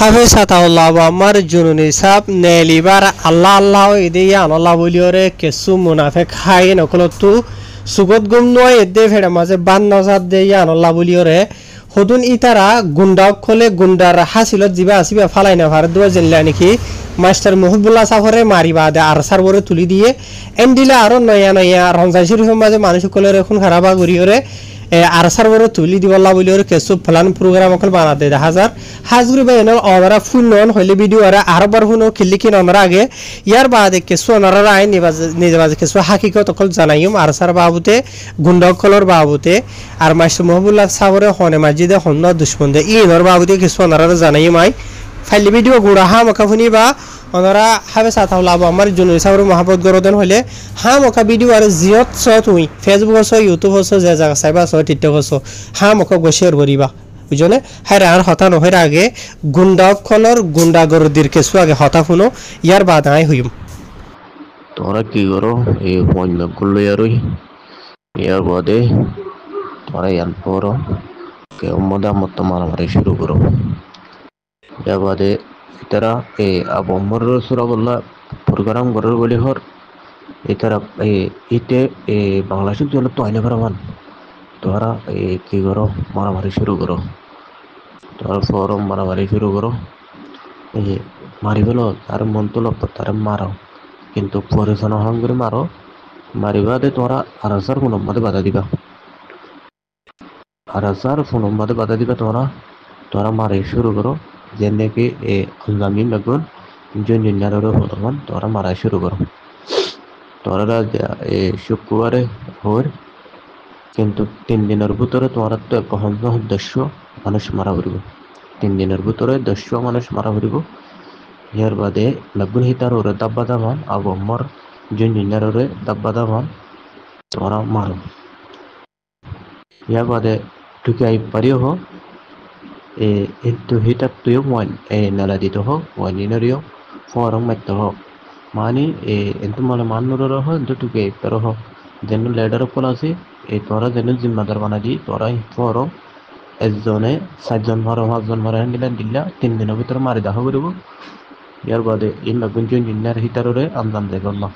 হাফেজ আতাউল্লাহ আমার জুনুনি সাপ নেলিবার আল্লাহ আল্লাহ ইদিয়া আল্লাহ বলিওরে কেসু মুনাফিক খাই নকল তু সুগত গুম নয় এদে ফেড়ে মাঝে বান নজাদ দেয়া আল্লাহ বলিওরে হদুন ইতারা গুন্ডা খলে গুন্ডার হাসিলত জিবা আসিবা ফালাই না ভারত দুয়া জেনলা নাকি মাস্টার মুহিবুল্লাহ সাফরে মারিবা দে আর সারবরে তুলি দিয়ে এন্ডিলা আরো নয়া নয়া রমজান শরীফের মাঝে মানুষ কলের এখন খারাপা করিওরে আর সারবরে তুলি দিবল্লা বলিওরে কেসু প্ল্যান প্রোগ্রাম অকল বানা দে হাজার হাজগুরি বাইনল অনারা ফুল নন হইলে ভিডিও আর আরবার হুনো খিল্লিকি ননরা আগে ইয়ার বাদে কেসু অনারা আইন নিবাজ কেসু হাকিকত অকল জানাইম আর সার বাবুতে গুন্ডকলর বাবুতে আর মাস্টার মুহিবুল্লাহ সাফরে হনে মসজিদে হন্ন দুশ্মনদে ইনর বাবুতে কেসু অনারা জানাইম আই ফাইলে ভিডিও গুড়া হা মকাফুনি বা অনারা হাফেজ আতাউল্লাহ আমার জুনুনি সাফরে মহাব্বত গরদেন হইলে হা মকা ভিডিও আর জিয়ত ছ তুই ফেসবুক হস ইউটিউব হস যে জায়গা চাইবা ছ টিকটক হস হা মকা শেয়ার করিবা বুঝলে হ্যাঁ আর হতা নহর আগে গুন্ডাকলর গুন্ডাগরদির কেসু আগে হতা শুনো ইয়ার বাদ আই হইম তোরা কি করো এই ফোন করলো ইয়ার বাদে তোরা ইয়ান পড়ো কে মদা মত মারামারি শুরু করো ইয়ার বাদে ইতারা আবমর রসুরাবল্লাহ প্রোগ্রাম করার বলি হর ইতারা ইতে বাংলাদেশের জন্য তো আইনে পারবান তোরা কি করো মারামারি শুরু করো তোরা ফরম মারামারি শুরু করো মারি ফেলো তার মন তো লপ তার মারো কিন্তু পরিচালনা হং করে মারো মারিবা দে তোরা আরাসার ফোনম্বাদে বাধা দিবা আরাসার ফোনম্বাদে বাধা দিবা তোরা মারি শুরু করো যেনে কি আঞ্জামি বেগুন জুনিয়ারের ফটোমান তোরা মারা শুরু করো তোরা শুক্রবারে হর কিন্তু 3 দিনের ভিতরে তোমার তো 110 মানুষ মারা পড়ব 3 দিনের ভিতরে 10 মানুষ মারা পড়ব ইয়ার বাদে লাগুন হিতার ওরে দাব্বা দামান আবমর জুনিয়ার ওরে দাব্বা দামান তোরা মারো ইয়ার বাদে টুকি আই পারিও হো কিন্তু হিতার তুইও মন নালা দিতে হো ওয়ানিনারিও ফরম মারতে হো মানে এন্ত মানে মান্নুর হো কিন্তু টুকি আই পারো হো যেন লেডার উপর আছে তোরা যেন জিম্মাদার বানা দি তোরা ফরম একজনে 7জন মারো 5জন মারো দিলা 3 দিনের ভিতরে মারি দেখা করব ইয়ার বাদে এই লাগুন জুনিয়ার হিতারে আন্দাম দেখল না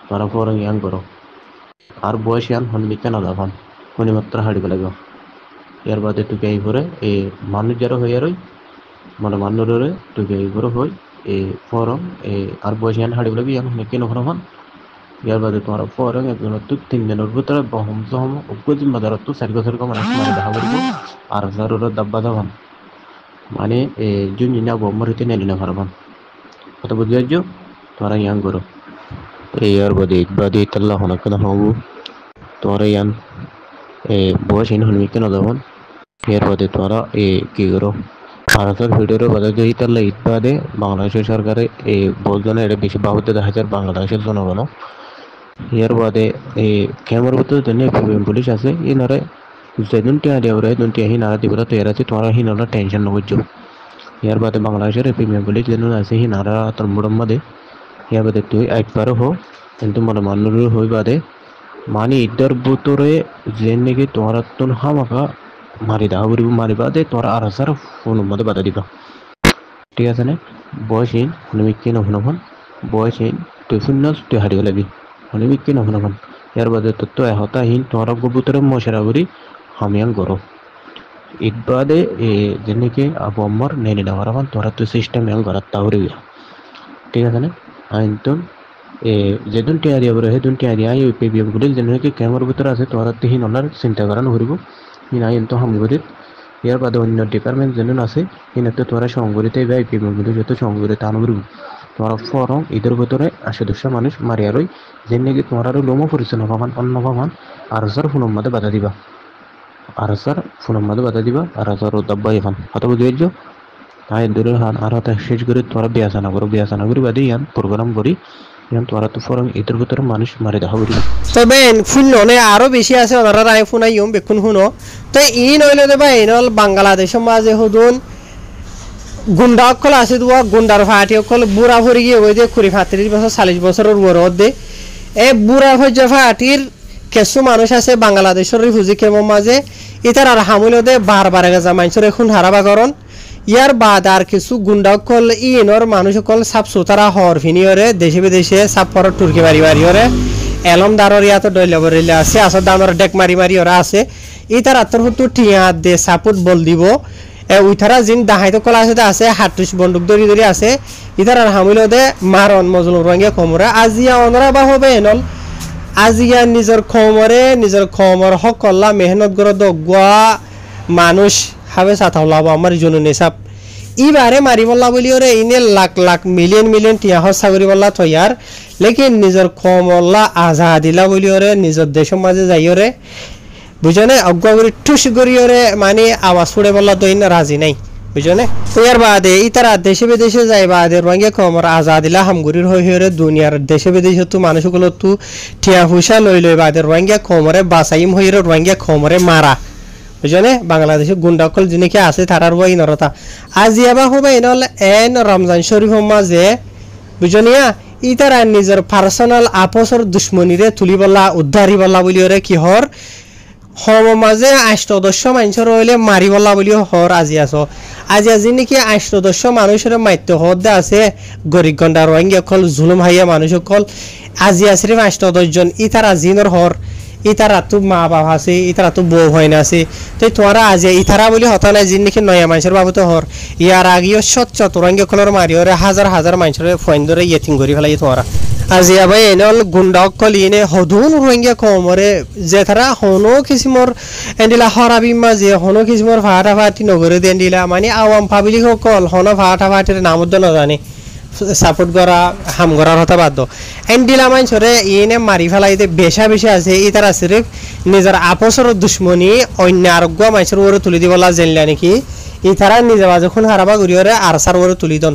তোরা ফরম ইয়াং করো আর বয়স ইয়ান হনমিকে না দাফান কোনি মাত্র হাড়িবে লাগো ইয়ার বাদে টুকে এই পরে মানুষ যারা হয়ে রই মানে মানুষরে টুকে এই পরে হই ফরম আর বয়স ইয়ান হাড়িবে লাগি ইয়ান হনমিকে নহরমান ইয়ার বাদে তোমার ফরম একজন তো 3 দিনের ভিতরে বহম জহম উপজি মাদার তো 4 বছর কম মানুষ মারি দেখা করব আর জারুর দাব্বা দাবান মানে জুনিয়া বমর হইতে নেলি না পারবান কত বুঝাইছো তোরা ইয়াং করো ইয়ার বাদে আল্লাহ হনকে না হবু তোরা ইয়ান বয়স ইন হনমিকে না দাবান ইয়ার বাদে তোরা কি করো ভারতের ভিডিওর বাদে যেই তাল্লা ঈদ বাদে বাংলাদেশের সরকারে বলজনে এটা বেশি বাহুতে দেখা যায় বাংলাদেশের জনগণ ইয়ার বাদে ক্যামেরার ভিতরে যেন পুলিশ আছে ইনারে যেদিন টিয়া দেওয়া দুন টিয়া হিনারা দিব তো এর আছে তোরা হিনারা টেনশন নবুঝো ইয়ার বাদে বাংলাদেশের প্রিমিয়ার পুলিশ যেন আছে হিনারা তোর মুড়ম বাদে ইয়ার বাদে তুই একবারও হো কিন্তু মানে মানুষ হই বাদে মানে ঈদের ভিতরে যে নাকি তোরা তোর হামাকা মারি দেখা করিব মারি বাদে তোরা আর হাজার ফোন মধ্যে বাধা দিবা ঠিক আছে না বয়সহীন হনুমিককে নহন বয়সহীন তুই শূন্য তুই হারিয়ে গেলাবি হনুমিককে নহন ইয়ার বাদে তোর তো এহতাহীন তোরা ভিতরে মশারা করি হামিয়ান করো ঈদ বাদে যে নাকি আবম্মর নেনে নেওয়ার হন তোরা তো সিস্টেম ইয়াং করার তাহরিবি ঠিক আছে না আইন তো যেদিন টিয়া দিয়া বলে সেদিন টিয়া দিয়া পেবিএম গুলি যেন নাকি ক্যামেরার ভিতরে আছে তোরা তো হিন ওনার চিন্তা করা নহরিব হিনা তো হামিবদিত ইয়ার বাদে অন্য ডিপার্টমেন্ট যেন আছে হিনাতে তোরা সংগঠিত এই পেবিএম গুলি যত সংগঠিত আনবরিব তোরা ফরম ঈদের ভিতরে 200 মানুষ মারিয়ারই যে নাকি তোরা লোমো পরিচালনা পাবান অন্য পাবান আর স্যার ফোনের মধ্যে বাধা দিবা আর স্যার ফোনের মধ্যে বাধা দিবা আর স্যার দাব্বা এখন কথা বুঝিয়েছো তাই দূরে হান আর হাতে শেষ করে তোরা বিয়াসানা করি বাদে ইয়ান প্রোগ্রাম করি ইয়ান তোরা তো ফরম ঈদের ভিতরে মানুষ মারি দেখা করি তবে ফুল ননে আরো বেশি আছে ওনারা রাই ফোনাইম বেকুন শুনো তো ই নইলে দেবা ইনল বাংলাদেশের মাঝে হুদুন গুন্ডা অকল আছে দুয়া গুন্ডার ফাটি অকল বুড়া ভরে গিয়ে ওই যে 35 বছর 40 বছরের বড় দে বুড়া ভরে ফাটির কিছু মানুষ আছে বাংলাদেশের রিফিউজি ক্যাম্পের মাঝে ইতার আর হামুল দে বারবার গেজা মানুষের এখন হারাবা করন ইয়ার বাদ আর কিছু গুন্ডাকল ইনর মানুষকল সাপ সুতারা হর ফিনিয়রে দেশে বিদেশে সাপ পর তুর্কি মারি মারিয়রে এলমদারর ইয়াত ডইলবরিলে আছে আসর দামর ডেক মারি মারি ওরা আছে ইতার আত্মর হতো টিয়া দে সাপোর্ট বল দিব উইথারা জিন দাহাইতো কলা আছে হাতুস বন্দুক ধরি ধরি আছে ইতার আর হামিলো দে মারন মজলুম রঙে কমরা আজিয়া অনরা বা হবে এনল আজিয়া নিজের খমর হক কল্লা মেহনত করে দগুয়া মানুষ হাবে সাথাওলাব আমার জন্য নেশাব ইবারে মারি বল্লা বলি ওরে ইনে লাখ লাখ মিলিয়ন টিয়া হসা করি বল্লা থয়ার লেকিন নিজের খমল্লা আজাদিলা বলি ওরে নিজের দেশের মাঝে যাই ওরে বুঝনে অজ্ঞা করে ঠুস করি ওরে মানে আওয়াজ ছুড়ে বল্লা তো ইন রাজি নাই বুঝনে তো এর বাদে ইতারা দেশে বিদেশে যাই বাদে রঙে খমর আজাদিলা হামগুরির হই হরে দুনিয়ার দেশে বিদেশে তো মানুষগুলো তো টিয়া হুসা লই বাদে রঙে খমরে বাসাইম হইরে রঙে খমরে মারা বুঝনে বাংলাদেশে গুন্ডাকল যিনিকে আছে তারার বই নরতা আজিয়াবা হবে এনল এন রমজান শরীফ মাঝে বুঝনিয়া ইতারা নিজের পার্সোনাল আপসর দুশ্মনীরে তুলি বলা উদ্ধারি বলা বলি ওরে কি হর হম মাঝে ৮ মানুষের হইলে মারি বলা বলি হর আজি আস আজি নাকি ৮ মানুষের মাইত্য হদে আছে গরিব গন্ডা রোহিঙ্গা কল জুলুম হাইয়া মানুষ কল আজি আছে ৮ জন ইতারা জিনর হর ইতারা তো মা বাবা আছে ইতারা তো বউ হয় না আছে তো তোরা আজ ইতারা বলি হতা নাই জিন নাকি নয়া মানুষের বাবু তো হর ইয়ার আগেও সচ্চ তোরাঙ্গে কলর মারি ওরে হাজার মানুষের ফোন ধরে ইয়েটিং করি ফেলাই তোরা আজি আবাই এনেল গুন্ডক কল ইনে হদুন রোহিঙ্গা কমরে যে তারা হনো কিসিমর এন্ডিলা হরাবি মাঝে হনো কিসিমর ফাটাফাটি নগরে দেন্ডিলা মানে আওয়াম পাবলিক কল হনো ফাটাফাটির নামদ না জানে সাপোর্ট করা হাম করার হতা বাধ্য এন্ডিলা মানুষরে ইনে মারি ফেলাইতে বেশি আছে ইতারা সিরিফ নিজের আপসর দুশ্মনী অন্য আরোগ্য মানুষের ওরে তুলি দিবলা জানলা নাকি ইতারা নিজে যখন হারাবা ঘুরিয়ে আর সার ওরে তুলি দন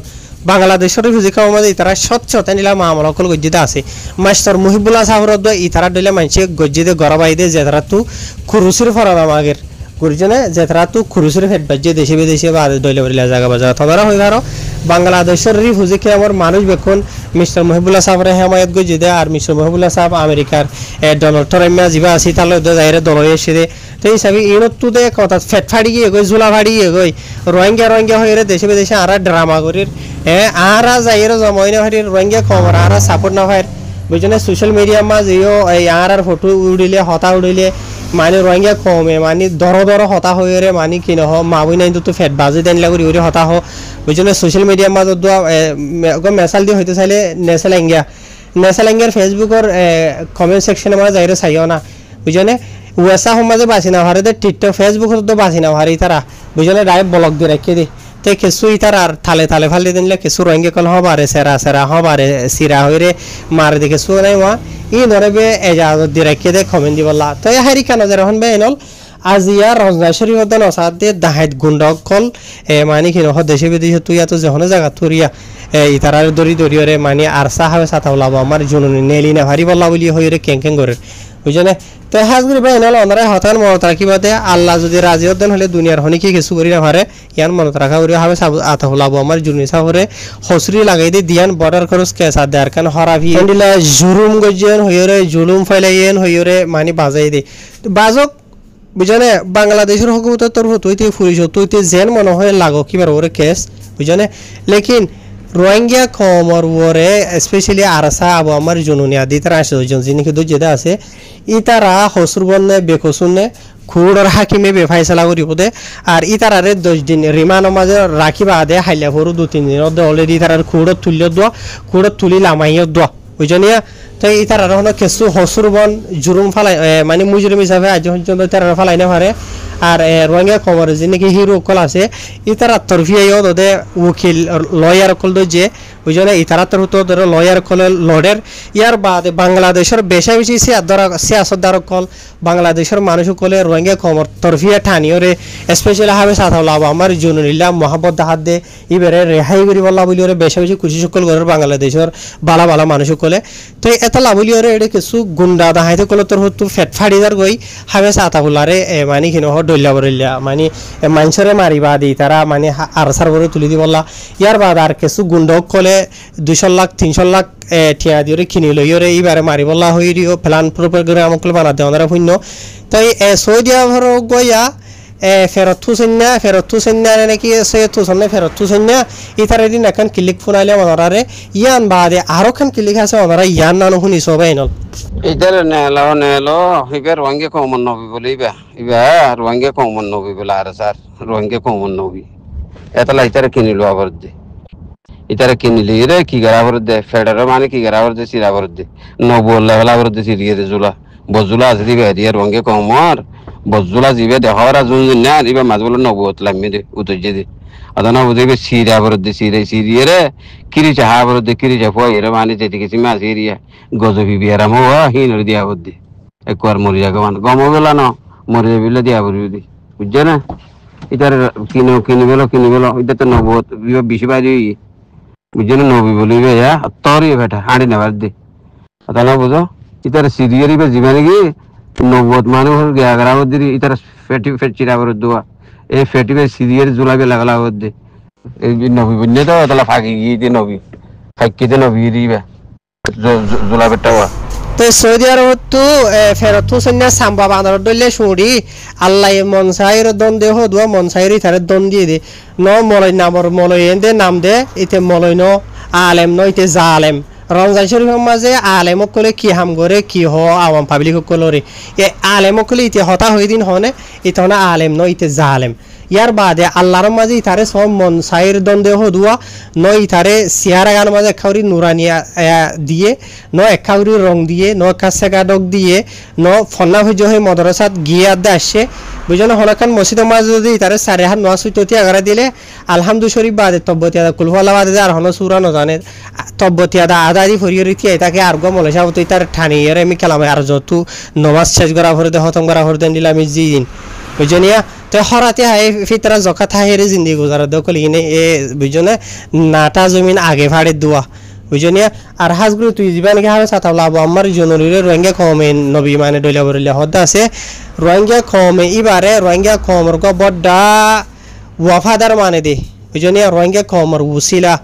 বাংলাদেশের ফিজিকা মধ্যে ইতারা স্বচ্ছ তেনিলা মামলাকল গজ্জিতে আছে মাস্টার মুহিবুল্লাহ সাহরদ ইতারা দিলে মানুষে গজ্জিতে গড়াবাই দে যে তারা তু খুরুসির ফরাদাম আগের গুরুজনে যে তারা তু খুরুসির ফেট বাজ্যে দেশে বিদেশে বা দইলে বলিলা জায়গা বাজার তদারা হয়ে গেল বাংলাদেশের ফিজিকে আমার মানুষ বেখন মিস্টার মুহিবুল্লাহ সাহরে হেমায়ত গজ্জি দে আর মিস্টার মুহিবুল্লাহ সাহ আমেরিকার ডোনাল্ড ট্রাম্প যা আছে তাহলে যাইরে দল এসে দে তো এই হিসাবে ইনতো দে কথা ফেট ফাড়ি গিয়ে গই ঝুলা ফাড়ি গিয়ে গই রোহিঙ্গা হয়ে দেশে বিদেশে আর ড্রামা করির আরা যাইরে জমাইনে ফাড়ি রোহিঙ্গা খবর আর সাপোর্ট না হয় বুঝছেন সোশ্যাল মিডিয়া মাঝেও এই আর ফটো উড়িলে হতা উড়িলে মানে রোহিঙ্গা কমে মানে দর হতা হয়ে রে মানে কি নহ মাবুই নাই তো ফেট বাজি দেন লাগি ওরে হতা হ বুঝছেন সোশ্যাল মিডিয়ার মাঝে মেসাল দিয়ে হইতে চাইলে নেশালেঙ্গিয়ার ফেসবুকের কমেন্ট সেকশনে মাঝে যাইরে চাইও না বুঝছেন ওয়েসা সমাজে বাঁচি না হারে টিকটক ফেসবুকত তো বাঁচি না হারে তারা বুঝছেন ডাইরেক্ট ব্লগ দিয়ে রেখে দে তে কিছু ইতার আর থালে ফালি দিলে কিছু রঙে কল হবারে সেরা হবারে সিরা হইরে মারে দেখে কিছু নাই মা ই ধরে এজাজত দিয়ে রেখে দে কমেন্ট দি বললা তো হারি কেন যে রহন বে এনল আজিয়া রমজান শরীফ দন সাদে দাহাত গুন্ডক কল মানে কি নহ দেশে বিদেশে তুই এত যখন জায়গা তুরিয়া ইতারার দড়ি মানে আরসা হবে সাথা ওলাব আমার জননী নেলি না ভারি বললা বলি হইরে কেং করে বুঝছেন তো হাজগুড়ি ভাই এনল ওনারা হতান মনত রাখিবাতে আল্লাহ যদি রাজি হতেন হলে দুনিয়ার হনি কি কিছু করি না পারে ইয়ান মনত রাখা করি হবে আতা হলাব আমার জুনি সাহরে হসরি লাগাই দিয়ে দিয়ান বর্ডার খরচ কেসা দেয়ার কারণ হরাভি এন্ডিলা জুলুম গজিয়ান হইরে জুলুম ফাইলাইয়েন হইরে মানে বাজাই দে বাজক বুঝানে বাংলাদেশের হুকুমতের তরফ তুইতে ফুরিস তুইতে জেন মনে হয় লাগো কিবার ওরে কেস বুঝানে লেকিন রোহিঙ্গা কমর ওরে স্পেশালি আরসা আবু আমার জনুনি আদি তারা আসে যিনি দুজেদা আছে ইতারা হসুরবন্নে বেকসুন্নে খুড়র হাকিমে বেফাইসলা করিব দে আর ইতারারে 10 দিন রিমান্ডের মাঝে রাখিবা দে হাইলা ভরু 2-3 দিন অলরেডি ইতারার খুড়ত তুলি লামাইয় দোয়া বুঝনিয়া তো ইতারা হলো কিছু হসুরবন জুরুম ফালাই মানে মুজরিম হিসাবে আজ পর্যন্ত তারা ফালাই না পারে আর রোহিঙ্গা খবর যিনি হিরো কল আছে ইতারা তরফিয়াও দে উকিল লয়ার কল যে বুঝলে ইতারা তরফ ধরে লয়ার কল লড়ের ইয়ার বাদে বাংলাদেশের বেশি সিয়াসতদার কল বাংলাদেশের মানুষ কলে রোহিঙ্গা খবর তরফিয়া ঠানিও রে স্পেশালি হবে সাথাওলাব আমার জুনুলিল্লাহ মহাব্বত হাত দে ইবারে রেহাই করি বলা বলি ওরে বেশি খুশি সকল করে বাংলাদেশের বালা মানুষ কলে তো এত লাভলি ওরে এটা কিছু গুন্ডা দাহাইতে কলে তোর তো ফেট ফাড়িদার গই হবে সাথাওলারে মানে কি নহ ডইলা বরিল্লা মানে মানুষরে মারিবা দি তারা মানে আর সার করে তুলি দি বললা ইয়ার বাদ আর কিছু গুন্ডক কলে 200 লাখ 300 লাখ ঠিয়া দিয়ে কিনি লই ওরে এইবারে মারি বললা হই দিও প্ল্যান প্রপার করে আমাকে বানাতে ওনারা শূন্য তাই সৌদি আরব গইয়া ফেরত থুসেন্না নাকি সে থুসন্নে ফেরত থুসেন্না ইতারে দিন এখন ক্লিক ফোনাইলে অনারে ইয়ান বাদে আরো খান ক্লিক আছে অনারা ইয়ান নানো শুনি সবাই নল ইতারে নেলো ইবে রোহিঙ্গা কমন নবী বলে ইবা রোহিঙ্গা কমন নবী বলে আর স্যার রোহিঙ্গা কমন নবী এতলা ইতারে কিনিলো আবার দে ইতারে কিনিলি রে কি গরাবর দে ফেডারে মানে কি গরাবর দে সিরাবর দে নবু লেভেল আবর দে সিরিয়ে দে জুলা বজুলা আছে দিবে দিয়ে রোহিঙ্গা কমর বজুলা জিবে দেহরা জুন না দিবে মাজবুল নবুত লামি দে উতজে দে adana udibe siri aborode siriere kiri cha aborode kiri cha foi ere mani jeti kisi ma siria gozo bibiera mo hinor dia bodde ekor moriya gawan gomo bela no moriya bela dia borudi ujjana itar kini belo ita to no bot biyo bishibari ujjana no bi bolibe ya tori beta handi na barde adana buzo itar sirieri be jibani gi no bot manu hor gaya garawdiri itar fetchira borodua এই ফেটিবে সিরিয়ার জুলাবে লাগলা হচ্ছে এই নবী বুঝলে তো তাহলে ফাঁকি গিয়ে নবী ফাঁকিতে নবী দিবে জুলাবেটাও তো সৌদি আরব তো ফেরত হোসেন সাম্বা বাঁধার দলে শুঁড়ি আল্লাহ মনসাইর দন দে হদুয়া মনসাইর ইথারে দন দিয়ে দে ন মলয় নামর মলয় দে নাম দে ইতে মলয় ন আলেম ন ইতে জালেম রমজান শরীফের মাঝে আলেম কলে কি হাম করে কি হ আওয়াম পাবলিক কলরে এ আলেম কলে ইতে হতা হই দিন হনে ইতে হনে আলেম ন ইতে জালেম ইয়ার বাদে আল্লাহর মাঝে ইতারে সব মন সাইর দ্বন্দ্ব হদুয়া ন ইতারে সিয়ারা গান মাঝে একাউরি নুরানিয়া দিয়ে ন একাউরি রং দিয়ে ন কাছেকা ডক দিয়ে ন ফন্না হইজ হয়ে মদরসাত গিয়ে আদে আসছে বুঝলো হনখান মসজিদের মাঝে যদি ইতারে সাড়ে হাত নোয়া সুইততি আগারা দিলে আলহামদু শরীফ বাদে তব্বতিয়াদা কুলফালা বাদে আর হন সুরা নজানে তব্বতিয়াদা আদাদি ফরিয়ে রীতি তাকে আর গো মলে সাবত ইতার ঠানি এর আমি খেলাম আর যত নমাজ শেষ করা ভরে দে হতম করা ভরে দেন দিলাম জি দিন বুঝনিয়া তো হরাতে হাই ফিতরা জকাত হাইরে জিন্দি গুজার দকল ইনে এ বুঝনে নাটা জমিন আগে ফাড়ে দোয়া বুঝনিয়া আর হাজগুলো তুই জীবন কে হাবে সাতাবলা আবু আমার জনরিরে রোহিঙ্গা কমে নবী মানে দইলা বরিলে হদা আছে রোহিঙ্গা কমে ইবারে রোহিঙ্গা কমর গো বড্ডা ওয়াফাদার মানে দে বুঝনিয়া রোহিঙ্গা কমর উসিলা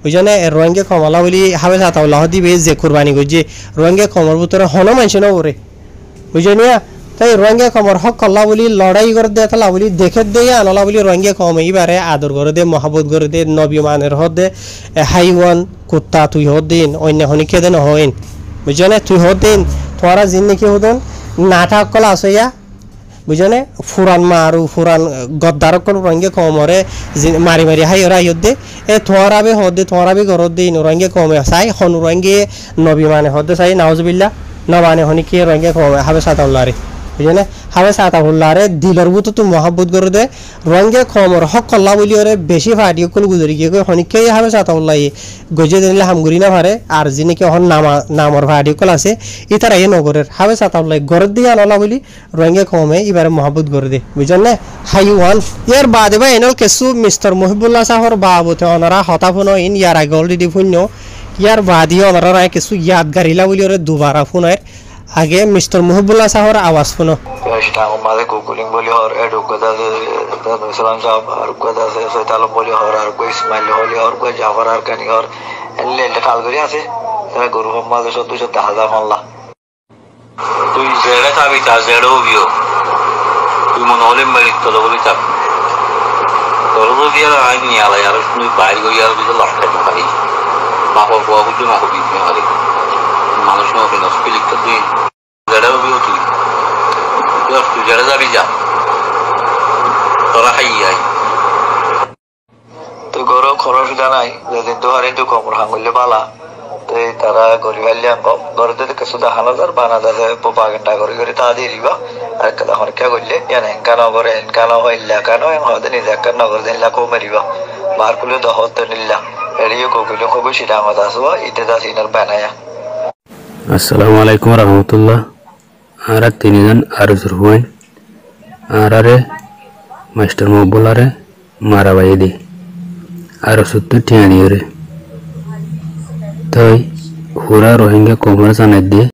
বুঝনে রোহিঙ্গা কমলা বলি হাবে সাতাবলা দিবে যে কুরবানি গজে রোহিঙ্গা কমর ভিতরে হন মানছ না ওরে বুঝনিয়া তাই রোহিঙ্গা কমর হক আল্লাহ বলি লড়াই করে দে তালা বলি দেখে দে আল্লাহ বলি রোহিঙ্গা কমে এবারে আদর করে দে মহাবত করে দে নবী মানের হদ দে হাইওয়ান কুত্তা তুই হদ দিন অন্য হনিকে দেন হইন বুঝনে তুই হদ দিন তোরা জিন্দিকি হদন নাটক কলা আসইয়া বুঝনে ফুরান মারু ফুরান গদ্দার কোন রোহিঙ্গা কমরে মারি মারি হাই ওরা হদ দে এ তোরা বে হদ দে তোরা বে গরদ দিন রোহিঙ্গা কমে চাই হন রোহিঙ্গা নবী মানে হদ চাই নাউজুবিল্লাহ নবানে হনিকে রোহিঙ্গা কমে হাবে সাতাউল্লাহ বুঝলে হাবে সাতাহুল্লারে দিলর বুতো তো মহাব্বত করে দে রঙে কমর হক আল্লাহ বলি ওরে বেশি ফাটি কোন গুজরি গিয়ে হনিকে হাবে সাতাহুল্লাহ গজে দিলে হামগুরি না পারে আর যিনি কে হন নামর ফাটি কল আছে ইতারা এ নগরের হাবে সাতাহুল্লাহ গরদ দিয়ে আল্লাহ বলি রঙে কমে এবারে মহাব্বত করে দে বুঝলে হাইওয়ান ইয়ার বাদে বা এনল কেসু মিস্টার মহিবুল্লাহ সাহর বাবতে ওনারা হতাফুন ইন ইয়ার আগে অলরেডি ফুন্য ইয়ার বাদি ওনারা কিছু ইয়াদগারিলা বলি ওরে দুবারা ফুনের আগে মিস্টার মহিবুল্লাহ সাহর আওয়াজ শুনো Shitang umade kukuling boli hor edukada de salam sahab arukada se soitalam boli hor arukko ismail holi hor ko jafar arkani hor elle elle kal gori ase tara guru hammade sottu sotta hazar Allah তুই জেড়ে খাবি তা জেড়েও bio তুই মন হলে merit তো বলি চাপ তোর যদি আর আইন নিয়ে আলাই আর তুই বাইরে গিয়ে আর বিলে লটকে খাবি মাফো গোয়া বুঝি মাফো বিয়ে খাবি মানুষ না ওকে নষ্ট লিখতে তুই জেড়েও বিও তুই তুই জেড়ে যাবি যা তোরা খাই আই তুই গরু খরচ জানাই যেদিন তো হারিন তুই কমর হাঙ্গুলে বালা তো তারা গরিব হালিয়ান কম গরুতে কিছু দেখানো যার বানা দাদা বাগানটা করে করে তা দিয়ে দিবা আর কেন হরকা করলে ইয়ান হেঙ্কা নগরে হেঙ্কা ন হইলা কেন হতে নিজে একটা নগর দিনলা কো মারিবা বার করলে তো হতে নিলা এড়িয়ে কোকিল খুবই সেটা আমাদের আসবো ইতে দা সিনার বানায়া আসসালামু আলাইকুম রহমতুল্লাহ আর তিনজন আর জুরহুয়ান আরে মাস্টার মকবুলারে মারা বাই দি আর সত্তর টিয়া দিয়ে তাই হুরা রোহিঙ্গা কমর জানাই দিয়ে